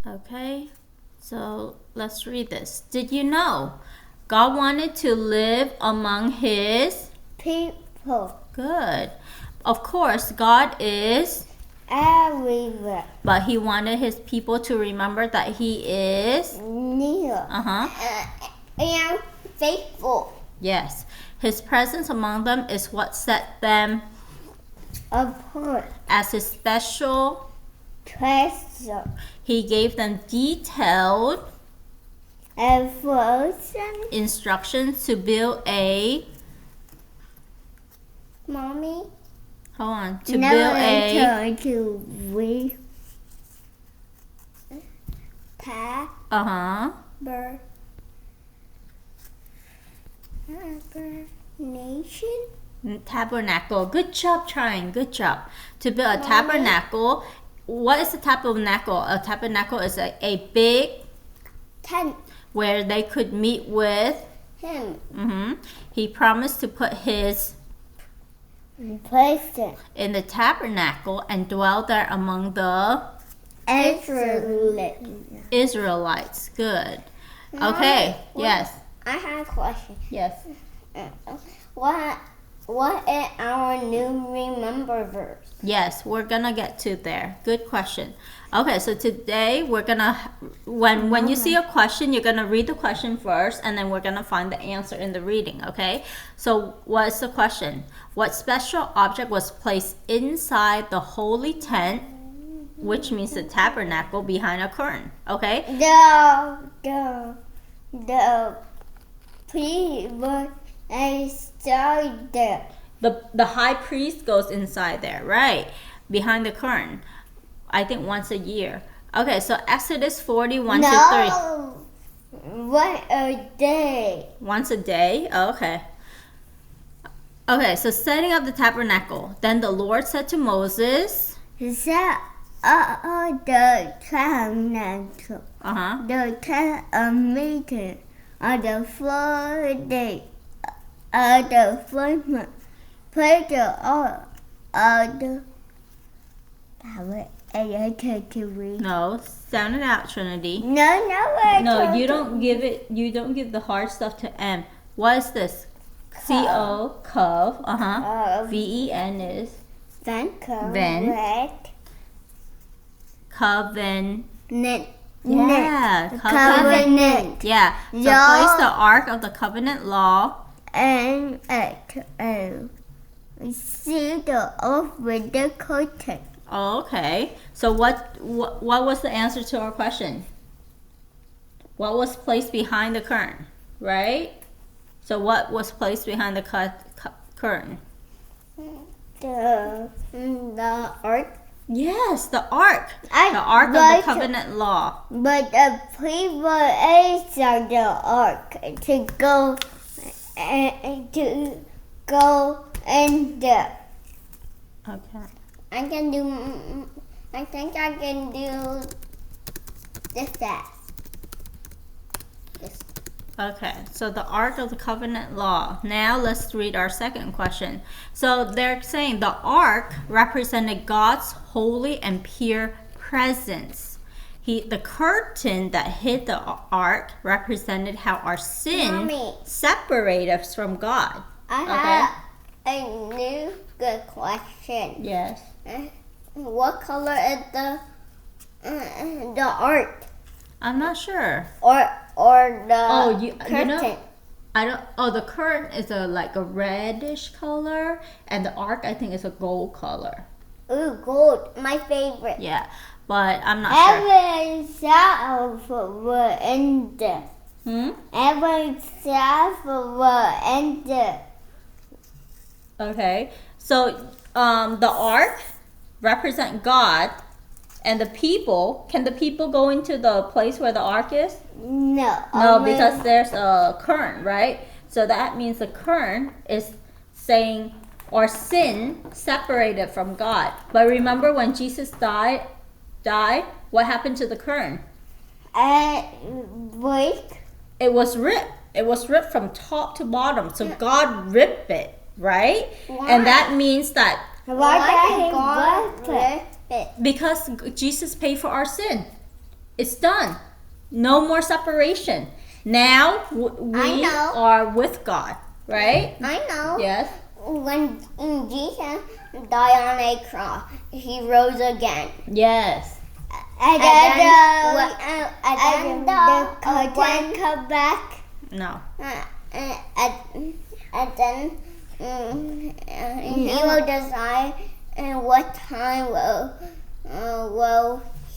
Okay, so let's read this. Did you know God wanted to live among his people good? Of course, God is everywhere. but he wanted his people to remember that he is Near and faithful. Yes. His presence among them is what set them Apart. as his special Treasure. He gave them detailed And frozen. instructions to build a Mommy. hold on to build a to we Nation. Tabernacle. Good job trying. Good job. To build a tabernacle. What is a tabernacle? A tabernacle is a big tent where they could meet with him. He promised to put his Present. in the tabernacle and dwell there among the Israelites. Good. Okay. Yes. I have a question. Yes. What is our new remember verse? Yes, we're gonna get to there. Good question. Okay, so today we're gonna when you see a question, you're gonna read the question first, and then we're gonna find the answer in the reading. Okay. So what's the question? What special object was placed inside the holy tent, which means the tabernacle, behind a curtain? Okay. The people inside there. The high priest goes inside there, right? Behind the curtain. I think once a year. Okay, so Exodus 41 to 3. What a day. Once a day? Oh, okay. Okay, so setting up the tabernacle. Then the Lord said to Moses, Set up the tabernacle. The tent of meeting on the 4th day of the 4th month. Put the ark of the No, sound it out, Trinity. No, you don't give the hard stuff to M. What is this? C-O, cov, V-E-N is Covenant. covenant. Yeah, Covenant. Yeah, so place the Ark of the Covenant Law And see the oath with the curtain. Oh, okay. So what was the answer to our question? What was placed behind the curtain, right? So what was placed behind the curtain? The ark. Yes, the ark. The ark of the covenant law. But the people inside the ark to go in there. Okay. I think I can do this fast. This. Okay, so the Ark of the Covenant Law. Now let's read our second question. So they're saying the Ark represented God's holy and pure presence. The curtain that hid the Ark represented how our sin separated us from God. I have a new good question. Yes. What color is the Ark? I'm not sure. Or the curtain. You know, I don't. Oh, the curtain is like a reddish color, and the ark I think is a gold color. Ooh, gold, my favorite. Yeah, but I'm not sure. Every were in there. Every were in there. Okay, so the ark represent God. And the people, can the people go into the place where the ark is? No. No, because there's a current, right? So that means the current is saying our sin separated from God. But remember when Jesus died, what happened to the current? Break. It was ripped. It was ripped from top to bottom. So God ripped it, right? Why? And that means that Why did God rip it? because Jesus paid for our sin. It's done. No more separation. Now we are with God, right? I know. Yes. When Jesus died on a cross, he rose again. Yes. And then the curtain come back. No. And then he will decide what time will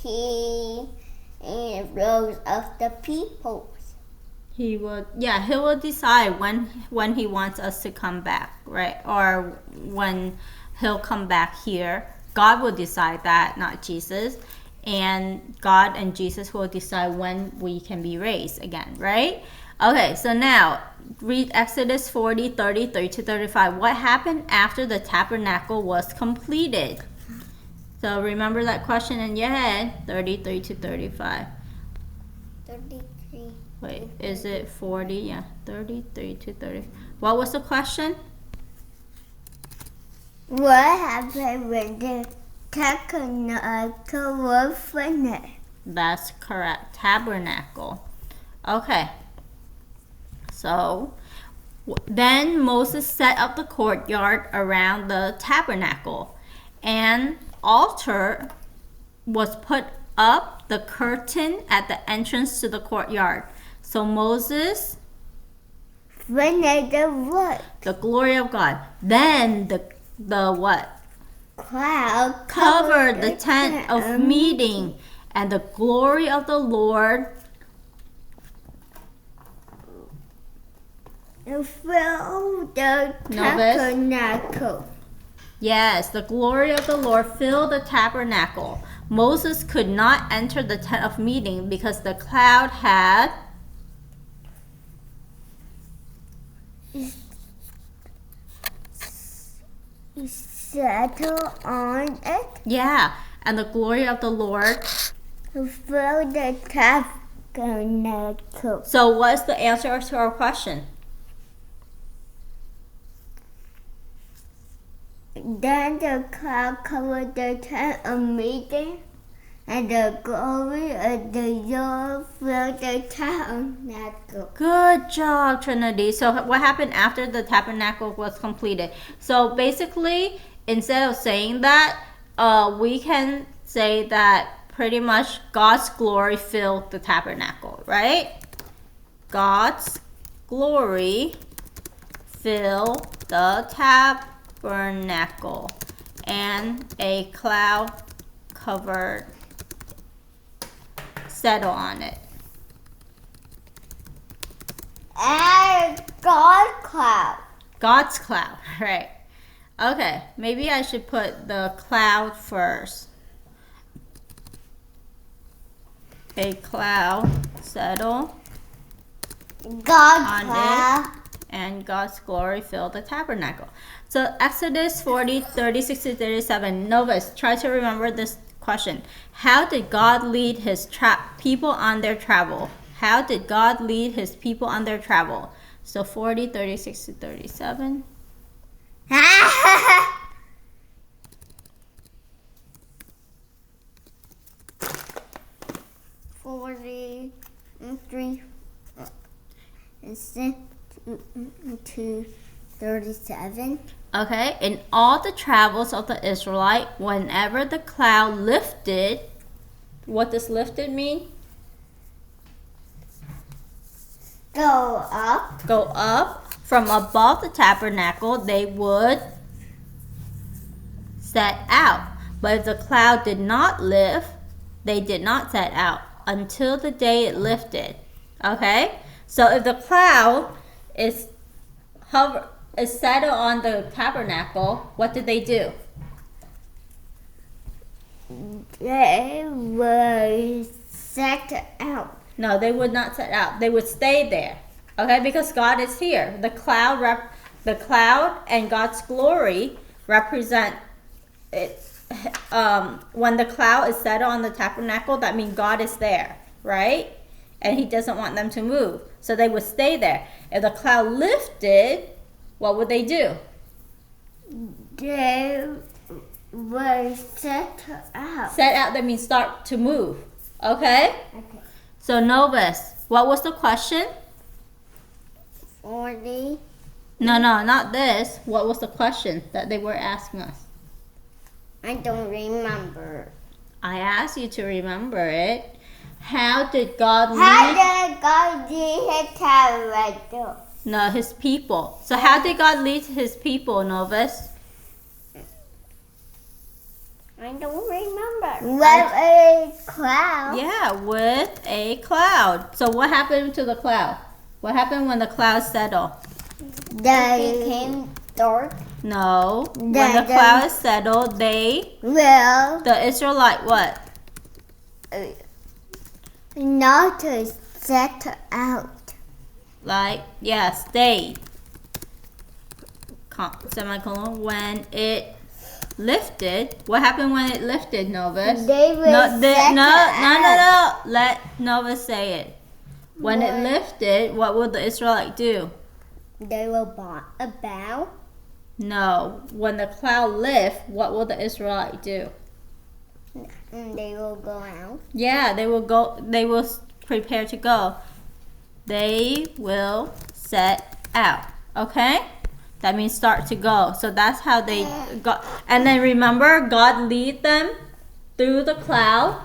he rose up the people. He will decide when he wants us to come back, right? Or when he'll come back here. God will decide that, not Jesus. And God and Jesus will decide when we can be raised again, right? Okay, so now read Exodus 40, 33 to 35. What happened after the tabernacle was completed? So remember that question in your head, 33 to 35. 33. Wait, is it 40? Yeah, 33 to 30. What was the question? What happened when the tabernacle was finished? That's correct. Tabernacle. Okay. So then Moses set up the courtyard around the tabernacle. An altar was put up, the curtain at the entrance to the courtyard. So Moses finished the what? The glory of God. Then the what? Cloud covered the tent of meeting, and the glory of the Lord filled the tabernacle. Yes, the glory of the Lord filled the tabernacle. Moses could not enter the tent of meeting because the cloud had settled on it. Yeah, and the glory of the Lord filled the tabernacle. So what's the answer to our question? Then the cloud covered the tent of meeting, and the glory of the Lord filled the tabernacle. Good job, Trinity. So what happened after the tabernacle was completed? So basically, instead of saying that, we can say that pretty much God's glory filled the tabernacle, right? God's glory filled the tabernacle, and a cloud covered, settle on it. And God's cloud. God's cloud, right. Okay, maybe I should put the cloud first. A cloud settle God's on cloud. it, and God's glory filled the tabernacle. So Exodus 40, 36 to 37. Novus, try to remember this question. How did God lead his people on their travel? How did God lead his people on their travel? So 40, 36 to 37. 43 to 37. Okay, in all the travels of the Israelite, whenever the cloud lifted, what does lifted mean? Go up. Go up from above the tabernacle, they would set out. But if the cloud did not lift, they did not set out until the day it lifted. Okay? So if the cloud is settled on the tabernacle, what did they do? They would set out. No, they would not set out. They would stay there. Okay? Because God is here. The cloud and God's glory represent it. When the cloud is settled on the tabernacle, that means God is there, right? And he doesn't want them to move. So they would stay there. If the cloud lifted, what would they do? They would set out. Set out, that means start to move. Okay? Okay. So Novus, what was the question? 40. No, not this. What was the question that they were asking us? I don't remember. I asked you to remember it. How did God lead? How did God lead his tabernacle? No, his people. So how did God lead his people, Novus? I don't remember. With a cloud. Yeah, with a cloud. So what happened to the cloud? What happened when the cloud settled? They became dark. No. When the cloud settled, the Israelite what? Not to set out. Like, yeah, stayed. Semicolon. When it lifted, what happened when it lifted, Novus? They will no. Let Novus say it. When it lifted, what would the Israelite do? They will bow. No. When the cloud lift, what will the Israelite do? And they will go out. Yeah, they will go. They will prepare to go. They will set out. Okay? That means start to go. So that's how they got. And then remember, God lead them through a cloud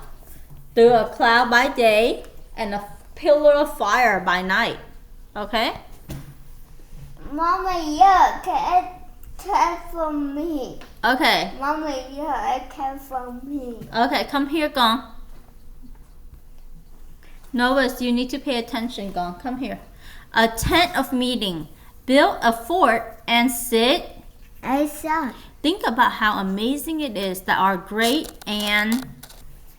by day, and a pillar of fire by night. Okay? Mama, yeah, cat for me. Okay. Mama, yeah, a cat for me. Okay, come here, Gong. Novus, you need to pay attention, Gong. Come here. A tent of meeting. Build a fort and sit. Outside. Think about how amazing it is that our great and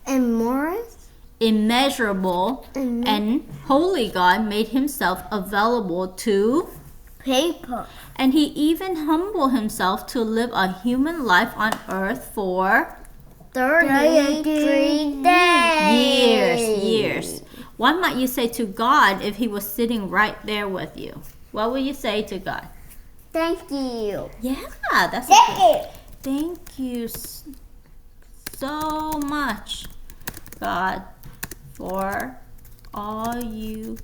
Morris? immeasurable and holy God made himself available to People. and he even humbled himself to live a human life on earth for 33 days. years. What might you say to God if he was sitting right there with you? What would you say to God? Thank you. Yeah, that's Thank you. Thank you so much, God, for all you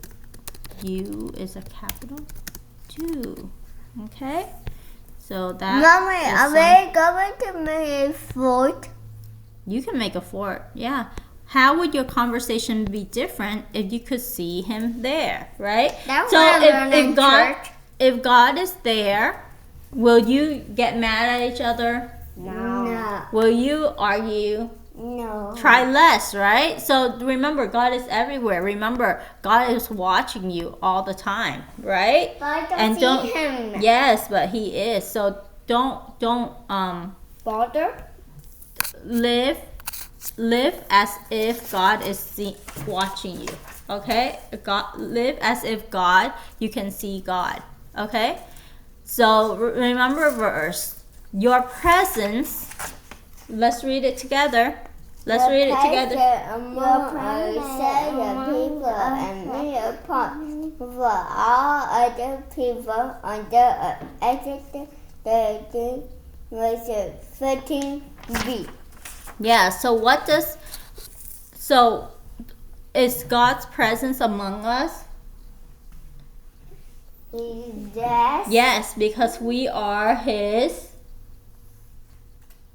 is a capital 2. Okay? So that Mama, is are we going to make a fort? you can make a fort. Yeah. How would your conversation be different if you could see him there, right? That's So what I learned if God is there, will you get mad at each other? No. Will you argue? No. Try less, right? So remember, God is everywhere. Remember, God is watching you all the time, right? But I don't see him. Yes, but He is. So don't Bother? live as if God is watching you. Okay? Live as if you can see God. Okay? So remember verse. Your presence. Let's read it together. Your presence the people and made apart for all other people on the earth. The was 13 feet. Yeah, so is God's presence among us? Yes. Yes, because we are His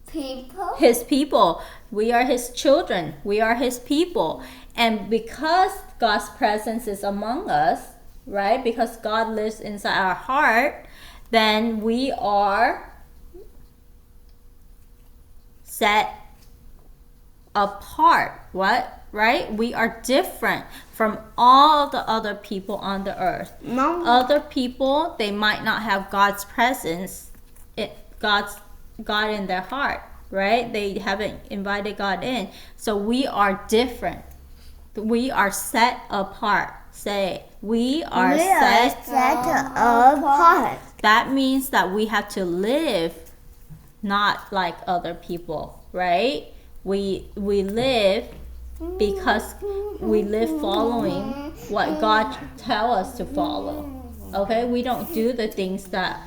people. His people. We are His children. We are His people. And because God's presence is among us, right? Because God lives inside our heart, then we are set apart. What? Right? We are different from all the other people on the earth. Mom. Other people, they might not have God's presence, God in their heart, right? They haven't invited God in. So we are different. We are set apart. Say, we are set apart. That means that we have to live not like other people, right? We live because we live following what God tells us to follow. Okay? We don't do the things that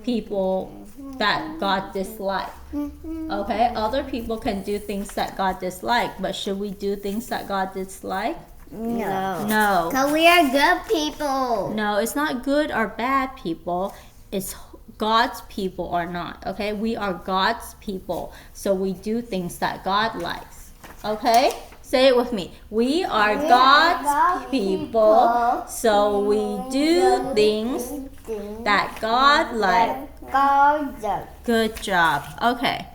people that God dislikes. Okay, other people can do things that God dislikes, but should we do things that God dislikes? No. No. Because we are good people. No, it's not good or bad people. It's God's people or not. Okay, we are God's people, so we do things that God likes. Okay, say it with me. We are God's people, so we do things that God likes. God does. Good job. Okay.